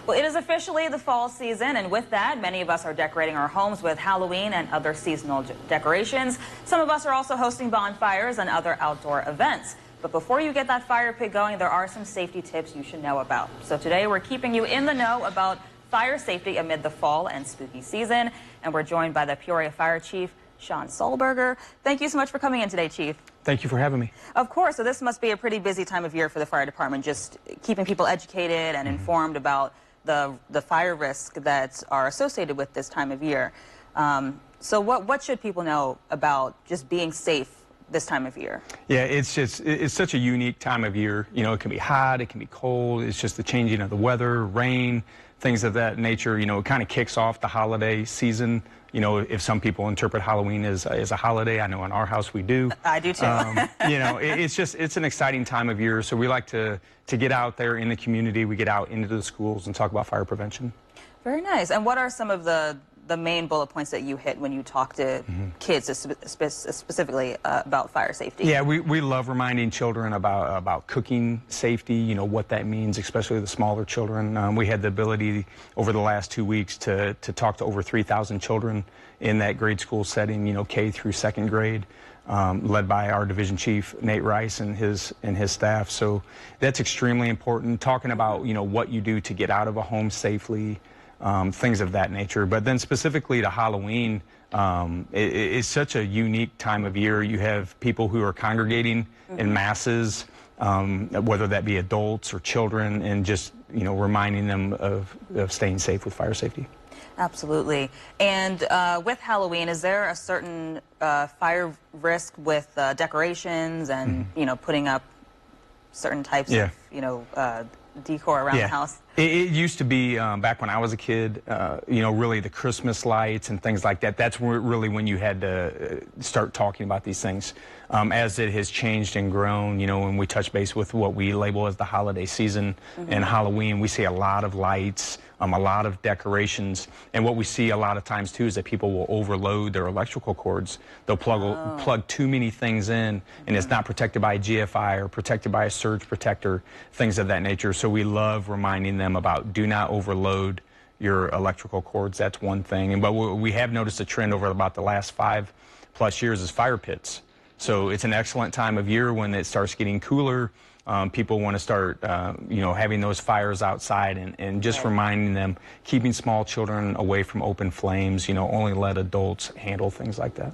Well, it is officially the fall season, and with that, many of us are decorating our homes with Halloween and other seasonal decorations. Some of us are also hosting bonfires and other outdoor events. But before you get that fire pit going, there are some safety tips you should know about. So today, we're keeping you in the know about fire safety amid the fall and spooky season, and we're joined by the Peoria Fire Chief, Sean Solberger. Thank you so much for coming in today, Chief. Thank you for having me. Of course. So this must be a pretty busy time of year for the fire department, just keeping people educated and informed about the fire risks that are associated with this time of year. So what should people know about just being safe this time of year? Yeah, it's such a unique time of year. You know, it can be hot, it can be cold. It's just the changing of the weather, rain, things of that nature. You know, it kind of kicks off the holiday season. You know, if some people interpret Halloween as a holiday, I know in our house we do. I do too. You know, it's an exciting time of year. So we like to get out there in the community. We get out into the schools and talk about fire prevention. Very nice. And what are some of the main bullet points that you hit when you talk to kids specifically about fire safety? Yeah, we love reminding children about cooking safety, you know, what that means, especially the smaller children. We had the ability over the last 2 weeks to talk to over 3,000 children in that grade school setting, you know, K through second grade, led by our division chief, Nate Rice, and his staff. So that's extremely important, talking about, you know, what you do to get out of a home safely, things of that nature. But then specifically to Halloween, it's such a unique time of year. You have people who are congregating in masses, whether that be adults or children, and just, you know, reminding them of staying safe with fire safety. Absolutely. And with Halloween, is there a certain fire risk with decorations and, you know, putting up certain types of, you know, decor around the house? It used to be, back when I was a kid, you know, really the Christmas lights and things like that. That's really when you had to start talking about these things. As it has changed and grown, you know, when we touch base with what we label as the holiday season and Halloween, we see a lot of lights, a lot of decorations. And what we see a lot of times, too, is that people will overload their electrical cords. They'll plug too many things in, and it's not protected by a GFI or protected by a surge protector, things of that nature. So we love reminding them about do not overload your electrical cords. That's one thing. But we have noticed a trend over about the last 5+ years is fire pits. So it's an excellent time of year when it starts getting cooler. People want to start, you know, having those fires outside and just reminding them, keeping small children away from open flames, you know, only let adults handle things like that.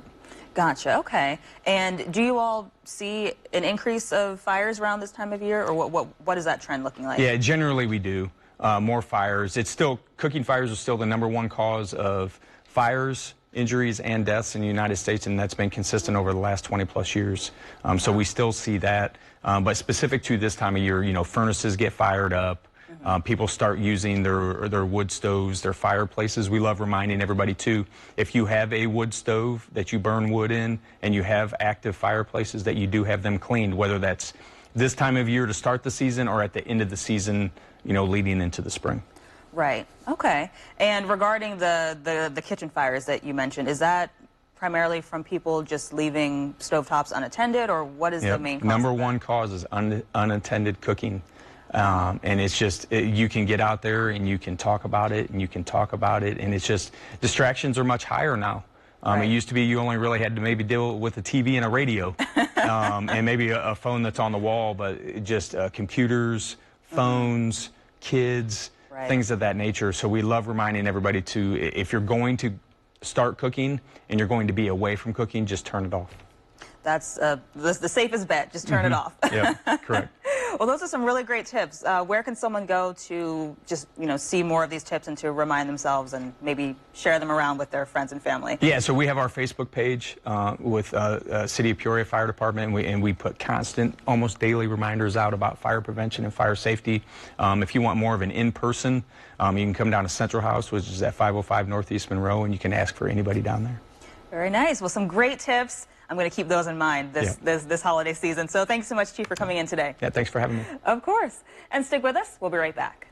Gotcha. Okay. And do you all see an increase of fires around this time of year, or what is that trend looking like? Yeah, generally we do. More fires. It's still, cooking fires are still the #1 cause of fires, injuries, and deaths in the United States, and that's been consistent over the last 20+ years. So we still see that. But specific to this time of year, you know, furnaces get fired up. People start using their wood stoves, their fireplaces. We love reminding everybody, too, if you have a wood stove that you burn wood in and you have active fireplaces, that you do have them cleaned, whether that's this time of year to start the season or at the end of the season, you know, leading into the spring. Right. Okay. And regarding the kitchen fires that you mentioned, is that primarily from people just leaving stovetops unattended, or what is the main cause? #1 cause is unattended cooking. And it's just, you can get out there and you can talk about it and you can talk about it, and it's just, distractions are much higher now. It used to be you only really had to maybe deal with a TV and a radio and maybe a phone that's on the wall, but just computers, phones, kids, things of that nature. So we love reminding everybody to, if you're going to start cooking and you're going to be away from cooking, just turn it off. That's the safest bet. Just turn it off. Yeah, correct. Well, those are some really great tips. Where can someone go to just, you know, see more of these tips and to remind themselves and maybe share them around with their friends and family? Yeah, so we have our Facebook page with City of Peoria Fire Department, and we put constant, almost daily reminders out about fire prevention and fire safety. If you want more of an in-person, you can come down to Central House, which is at 505 Northeast Monroe, and you can ask for anybody down there. Very nice. Well, some great tips. I'm going to keep those in mind this holiday season. So thanks so much, Chief, for coming in today. Yeah, thanks for having me. Of course. And stick with us. We'll be right back.